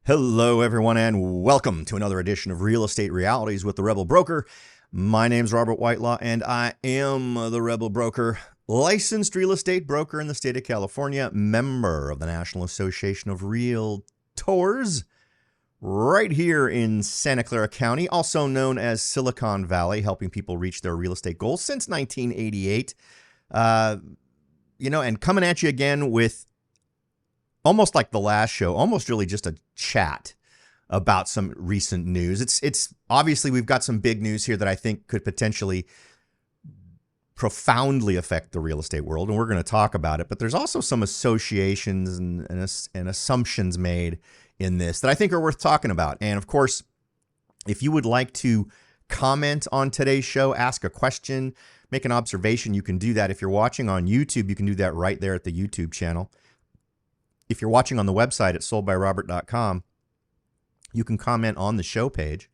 Hello, everyone, and welcome to another edition of Real Estate Realities with the Rebel Broker. My name's Robert Whitelaw, and I am the Rebel Broker, licensed real estate broker in the state of California, member of the National Association of Realtors, right here in Santa Clara County, also known as Silicon Valley, helping people reach their real estate goals since 1988. And coming at you again with almost like the last show, almost really just a chat about some recent news. It's obviously we've got some big news here that I think could potentially profoundly affect the real estate world, and we're going to talk about it. But there's also some associations and assumptions made in this that I think are worth talking about. And of course, if you would like to comment on today's show, ask a question, make an observation, you can do that. If you're watching on YouTube, you can do that right there at the YouTube channel. If you're watching on the website at soldbyrobert.com, you can comment on the show page.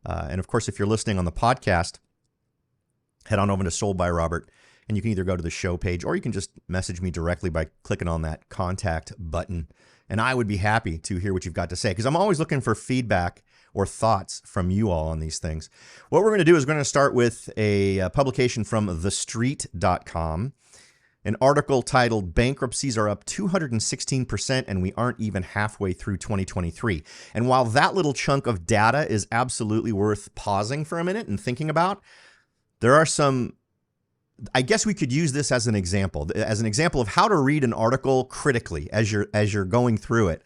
And of course, if you're listening on the podcast, head on over to Sold by Robert, and you can either go to the show page or you can just message me directly by clicking on that contact button. And I would be happy to hear what you've got to say, because I'm always looking for feedback or thoughts from you all on these things. What we're going to do is we're going to start with a publication from thestreet.com. An article titled "Bankruptcies Are Up 216% and we aren't even halfway through 2023." And while that little chunk of data is absolutely worth pausing for a minute and thinking about, there are some, I guess we could use this as an example of how to read an article critically as you're going through it,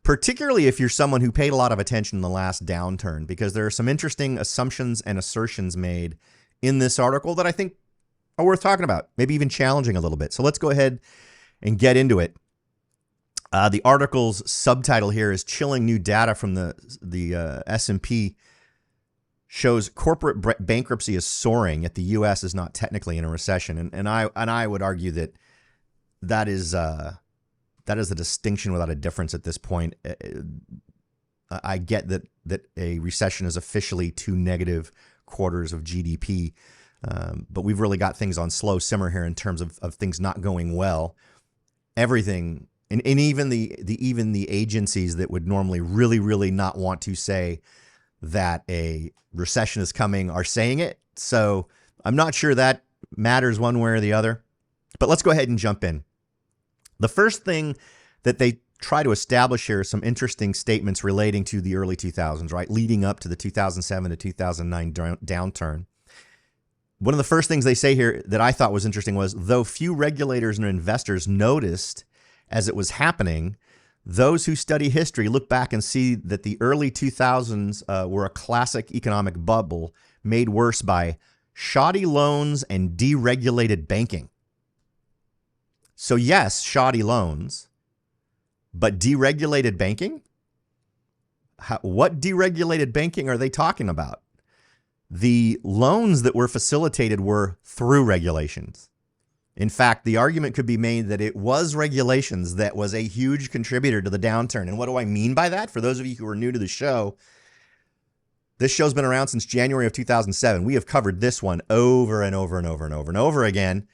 particularly if you're someone who paid a lot of attention in the last downturn, because there are some interesting assumptions and assertions made in this article that I think are worth talking about, maybe even challenging a little bit. So let's go ahead and get into it. The article's subtitle here is "Chilling New Data from the S&P Shows Corporate Bankruptcy is Soaring, Yet the U.S. is Not Technically in a Recession." And I would argue that is a distinction without a difference at this point. I get that a recession is officially 2 negative quarters of GDP. But we've really got things on slow simmer here in terms of things not going well. Everything, and even the agencies that would normally really, really not want to say that a recession is coming are saying it. So I'm not sure that matters one way or the other. But let's go ahead and jump in. The first thing that they try to establish here are some interesting statements relating to the early 2000s, right? Leading up to the 2007 to 2009 downturn. One of the first things they say here that I thought was interesting was, though few regulators and investors noticed as it was happening, those who study history look back and see that the early 2000s were a classic economic bubble made worse by shoddy loans and deregulated banking. So yes, shoddy loans, but deregulated banking? What deregulated banking are they talking about? The loans that were facilitated were through regulations. In fact, the argument could be made that it was regulations that was a huge contributor to the downturn. And what do I mean by that? For those of you who are new to the show, this show's been around since January of 2007. We have covered this one over and over and over and over and over again.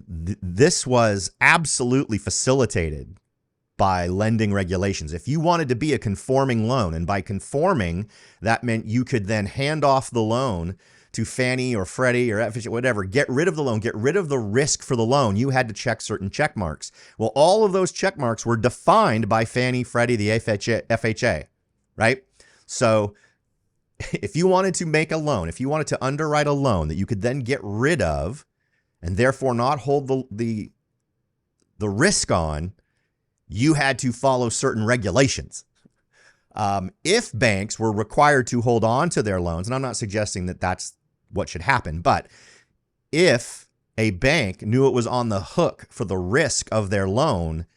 This was absolutely facilitated by lending regulations. If you wanted to be a conforming loan, and by conforming, that meant you could then hand off the loan to Fannie or Freddie or FHA, whatever, get rid of the loan, get rid of the risk for the loan, you had to check certain check marks. Well, all of those check marks were defined by Fannie, Freddie, the FHA, right? So if you wanted to make a loan, if you wanted to underwrite a loan that you could then get rid of and therefore not hold the risk on, you had to follow certain regulations. If banks were required to hold on to their loans, and I'm not suggesting that that's what should happen, but if a bank knew it was on the hook for the risk of their loan,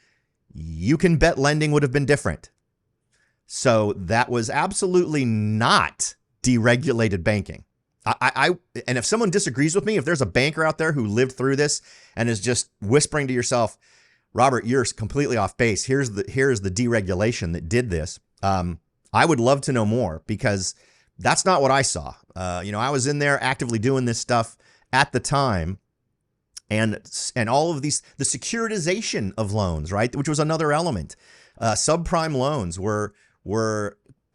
you can bet lending would have been different. So that was absolutely not deregulated banking. And if someone disagrees with me, if there's a banker out there who lived through this and is just whispering to yourself, Robert, you're completely off base, here's the deregulation that did this, I would love to know more, because that's not what I saw. I was in there actively doing this stuff at the time, and all of these, the securitization of loans, right, which was another element. Subprime loans were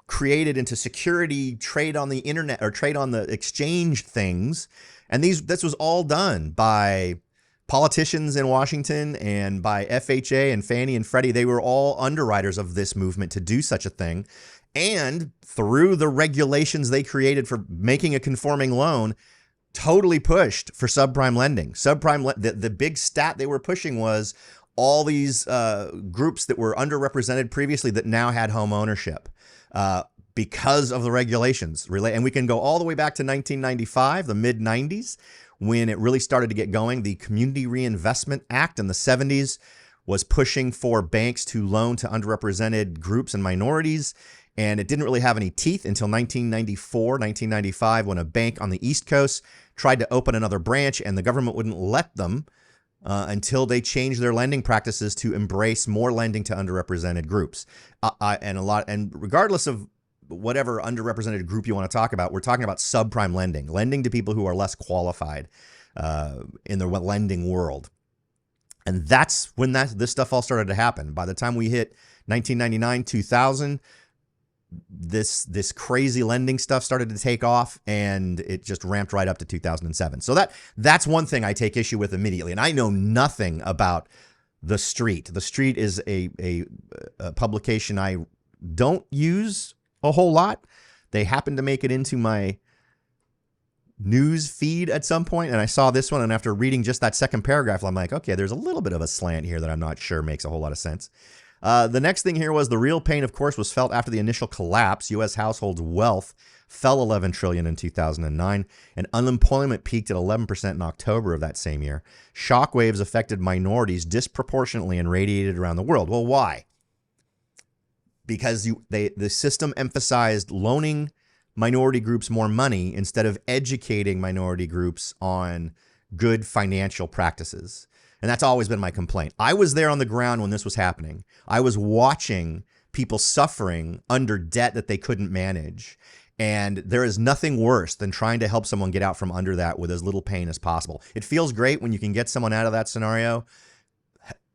created into security, trade on the internet or trade on the exchange things, and this was all done by politicians in Washington and by FHA and Fannie and Freddie. They were all underwriters of this movement to do such a thing. And through the regulations they created for making a conforming loan, totally pushed for subprime lending. The big stat they were pushing was all these groups that were underrepresented previously that now had home ownership because of the regulations. And we can go all the way back to 1995, the mid 90s, when it really started to get going. The Community Reinvestment Act in the 70s was pushing for banks to loan to underrepresented groups and minorities. And it didn't really have any teeth until 1994, 1995, when a bank on the East Coast tried to open another branch and the government wouldn't let them until they changed their lending practices to embrace more lending to underrepresented groups. And regardless of whatever underrepresented group you want to talk about, we're talking about subprime lending to people who are less qualified in the lending world. And that's when this stuff all started to happen. By the time we hit 1999, 2000, this crazy lending stuff started to take off, and it just ramped right up to 2007. So that's one thing I take issue with immediately. And I know nothing about The Street. The Street is a publication I don't use a whole lot. They happened to make it into my news feed at some point, and I saw this one, and after reading just that second paragraph, I'm like, okay, there's a little bit of a slant here that I'm not sure makes a whole lot of sense. The next thing here was the real pain, of course, was felt after the initial collapse. U.S. households' wealth fell $11 trillion in 2009, and unemployment peaked at 11% in October of that same year. Shockwaves affected minorities disproportionately and radiated around the world. Well, why? Because the system emphasized loaning minority groups more money instead of educating minority groups on good financial practices. And that's always been my complaint. I was there on the ground when this was happening. I was watching people suffering under debt that they couldn't manage. And there is nothing worse than trying to help someone get out from under that with as little pain as possible. It feels great when you can get someone out of that scenario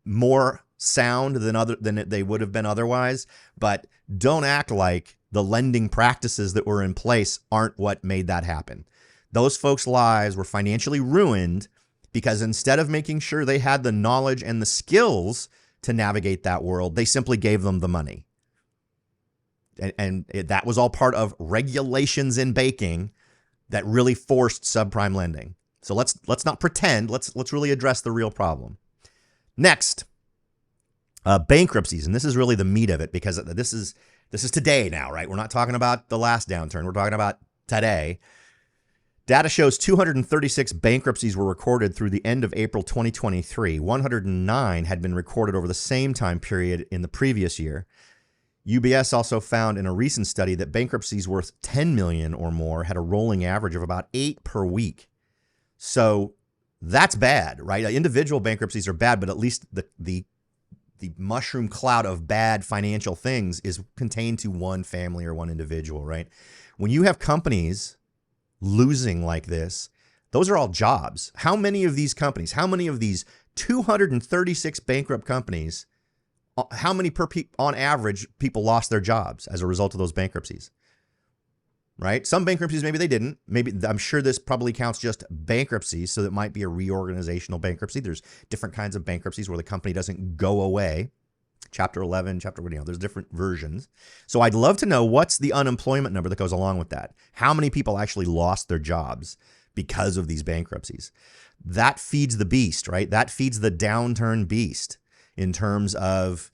more sound than they would have been otherwise. But don't act like the lending practices that were in place aren't what made that happen. Those folks' lives were financially ruined because instead of making sure they had the knowledge and the skills to navigate that world, they simply gave them the money. And that was all part of regulations in banking that really forced subprime lending. So let's not pretend. Let's really address the real problem. Next, bankruptcies, and this is really the meat of it because this is today now, right? We're not talking about the last downturn. We're talking about today. Data shows 236 bankruptcies were recorded through the end of April 2023. 109 had been recorded over the same time period in the previous year. UBS also found in a recent study that bankruptcies worth $10 million or more had a rolling average of about 8 per week. So that's bad, right? Individual bankruptcies are bad, but at least the mushroom cloud of bad financial things is contained to one family or one individual, right? When you have companies losing like this, those are all jobs. How many of these companies, how many of these 236 bankrupt companies, how many on average people lost their jobs as a result of those bankruptcies? Right? Some bankruptcies, maybe they didn't. Maybe I'm sure this probably counts just bankruptcies, so that might be a reorganizational bankruptcy. There's different kinds of bankruptcies where the company doesn't go away. Chapter 11, there's different versions. So I'd love to know what's the unemployment number that goes along with that. How many people actually lost their jobs because of these bankruptcies? That feeds the beast, right? That feeds the downturn beast in terms of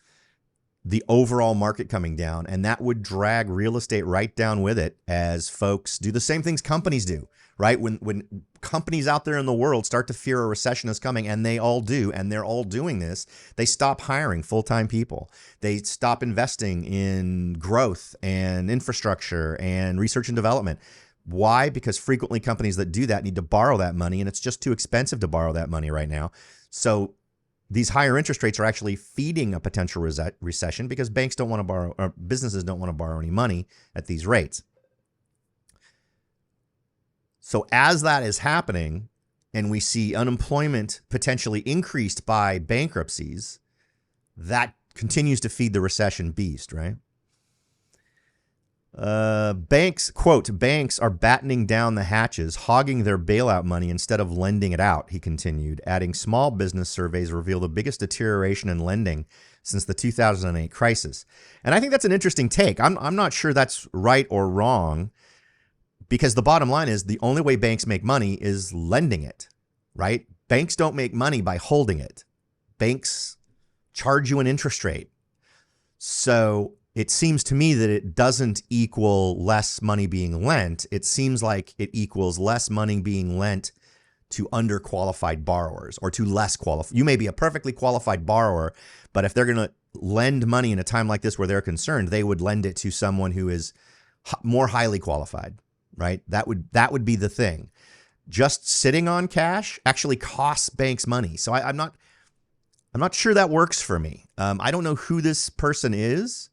the overall market coming down. And that would drag real estate right down with it as folks do the same things companies do, right? When companies out there in the world start to fear a recession is coming, and they all do, and they're all doing this, they stop hiring full-time people. They stop investing in growth and infrastructure and research and development. Why? Because frequently companies that do that need to borrow that money, and it's just too expensive to borrow that money right now. So these higher interest rates are actually feeding a potential recession because banks don't want to borrow, or businesses don't want to borrow any money at these rates. So as that is happening, and we see unemployment potentially increased by bankruptcies, that continues to feed the recession beast, right? Banks, quote, banks are battening down the hatches, hogging their bailout money instead of lending it out, he continued, adding small business surveys reveal the biggest deterioration in lending since the 2008 crisis. And I think that's an interesting take. I'm not sure that's right or wrong, because the bottom line is the only way banks make money is lending it, right? Banks don't make money by holding it. Banks charge you an interest rate. So it seems to me that it doesn't equal less money being lent. It seems like it equals less money being lent to underqualified borrowers or to less qualified. You may be a perfectly qualified borrower, but if they're going to lend money in a time like this where they're concerned, they would lend it to someone who is more highly qualified, right? That would be the thing. Just sitting on cash actually costs banks money. So I'm not sure that works for me. I don't know who this person is.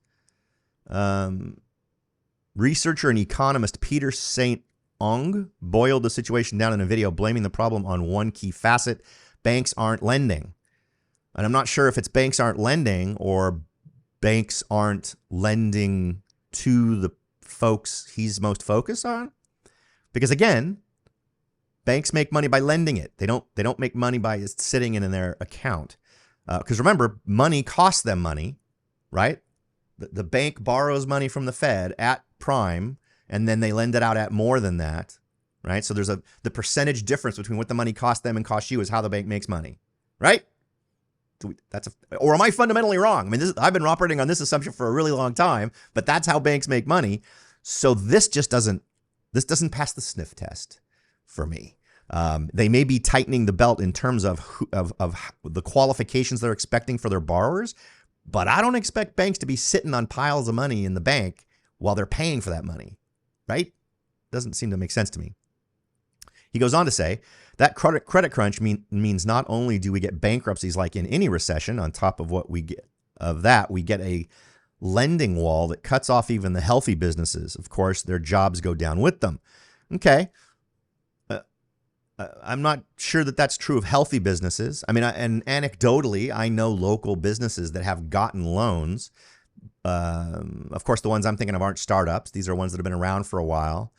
Researcher and economist Peter St. Ong boiled the situation down in a video, blaming the problem on one key facet: banks aren't lending. And I'm not sure if it's banks aren't lending or banks aren't lending to the folks he's most focused on. Because again, banks make money by lending it. They don't make money by sitting in their account. Because remember, money costs them money, right? The bank borrows money from the Fed at prime, and then they lend it out at more than that, right? So there's the percentage difference between what the money costs them and costs you is how the bank makes money, right? Or am I fundamentally wrong? I mean, I've been operating on this assumption for a really long time, but that's how banks make money. So this doesn't pass the sniff test for me. They may be tightening the belt in terms of the qualifications they're expecting for their borrowers, but I don't expect banks to be sitting on piles of money in the bank while they're paying for that money, right? Doesn't seem to make sense to me. He goes on to say that credit crunch means not only do we get bankruptcies like in any recession, on top of what we get of that, we get a lending wall that cuts off even the healthy businesses. Of course, their jobs go down with them. Okay. I'm not sure that that's true of healthy businesses. I mean, and anecdotally, I know local businesses that have gotten loans. Of course, the ones I'm thinking of aren't startups. These are ones that have been around for a while.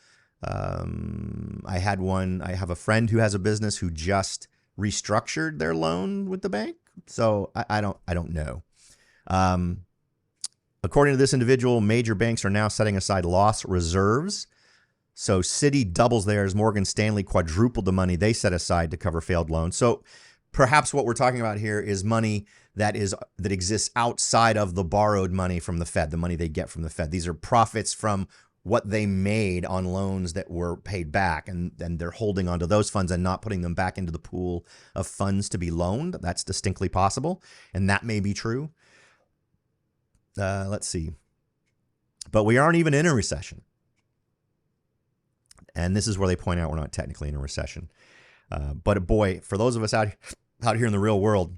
I have a friend who has a business who just restructured their loan with the bank. So I don't know. According to this individual, major banks are now setting aside loss reserves. So Citi doubles theirs. Morgan Stanley quadrupled the money they set aside to cover failed loans. So perhaps what we're talking about here is money that exists outside of the borrowed money from the Fed, the money they get from the Fed. These are profits from what they made on loans that were paid back, and they're holding onto those funds and not putting them back into the pool of funds to be loaned. That's distinctly possible, and that may be true. Let's see. But we aren't even in a recession. And this is where they point out we're not technically in a recession. But boy, for those of us out here in the real world,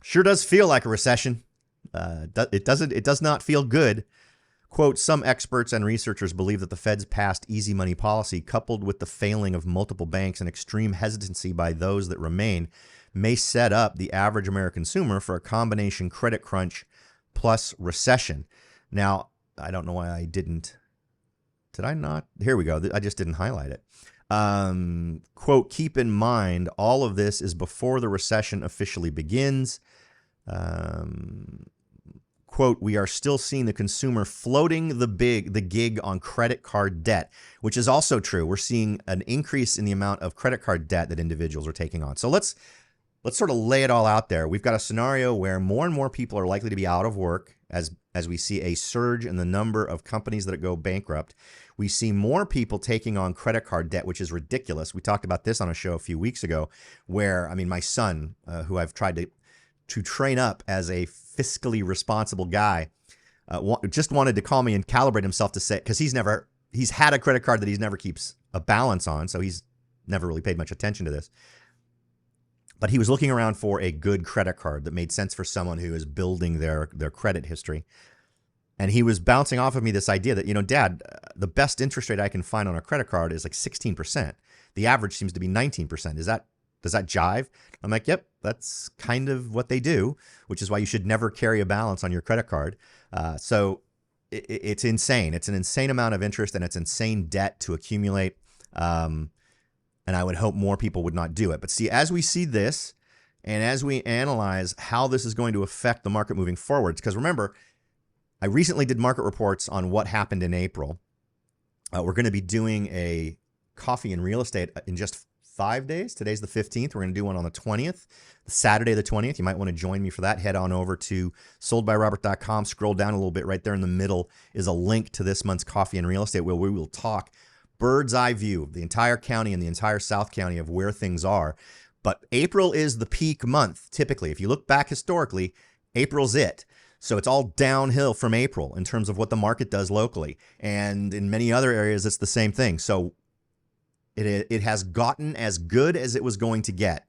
sure does feel like a recession. It does not feel good. Quote, some experts and researchers believe that the Fed's past easy money policy, coupled with the failing of multiple banks and extreme hesitancy by those that remain, may set up the average American consumer for a combination credit crunch plus recession. Now, I don't know why I didn't. Did I not? Here we go. I just didn't highlight it. Quote, keep in mind, all of this is before the recession officially begins. Quote, we are still seeing the consumer floating the gig on credit card debt, which is also true. We're seeing an increase in the amount of credit card debt that individuals are taking on. So let's sort of lay it all out there. We've got a scenario where more and more people are likely to be out of work as we see a surge in the number of companies that go bankrupt. We see more people taking on credit card debt, which is ridiculous. We talked about this on a show a few weeks ago where, I mean, my son, who I've tried to train up as a fiscally responsible guy, just wanted to call me and calibrate himself to say, because he's had a credit card that he's never keeps a balance on. So he's never really paid much attention to this. But he was looking around for a good credit card that made sense for someone who is building their credit history. And he was bouncing off of me this idea that, Dad, the best interest rate I can find on a credit card is like 16%. The average seems to be 19%. Does that jive? I'm like, yep, that's kind of what they do, which is why you should never carry a balance on your credit card. So it's insane. It's an insane amount of interest, and it's insane debt to accumulate. And I would hope more people would not do it. But see, as we see this, and as we analyze how this is going to affect the market moving forwards, because remember, I recently did market reports on what happened in April. We're going to be doing a coffee and real estate in just 5 days. Today's the 15th. We're going to do one on the 20th, Saturday the 20th. You might want to join me for that. Head on over to soldbyrobert.com. Scroll down a little bit. Right there in the middle is a link to this month's coffee and real estate, where we will talk bird's eye view of the entire county and the entire South County of where things are. But April is the peak month, typically. If you look back historically, April's it. So it's all downhill from April in terms of what the market does locally. And in many other areas, it's the same thing. So it has gotten as good as it was going to get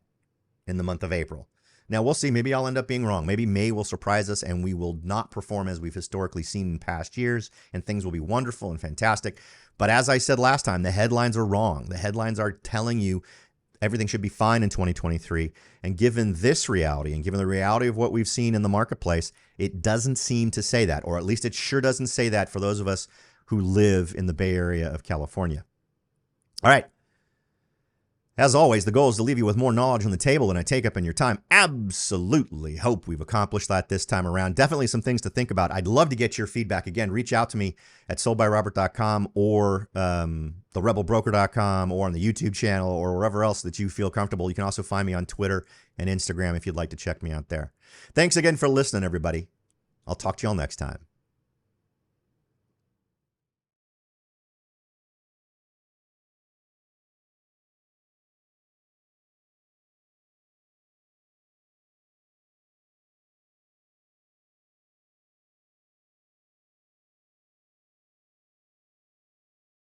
in the month of April. Now, we'll see. Maybe I'll end up being wrong. Maybe May will surprise us and we will not perform as we've historically seen in past years, and things will be wonderful and fantastic. But as I said last time, the headlines are wrong. The headlines are telling you everything should be fine in 2023. And given this reality, and given the reality of what we've seen in the marketplace, it doesn't seem to say that, or at least it sure doesn't say that for those of us who live in the Bay Area of California. All right. As always, the goal is to leave you with more knowledge on the table than I take up in your time. Absolutely hope we've accomplished that this time around. Definitely some things to think about. I'd love to get your feedback. Again, reach out to me at soldbyrobert.com or therebelbroker.com or on the YouTube channel or wherever else that you feel comfortable. You can also find me on Twitter and Instagram if you'd like to check me out there. Thanks again for listening, everybody. I'll talk to you all next time.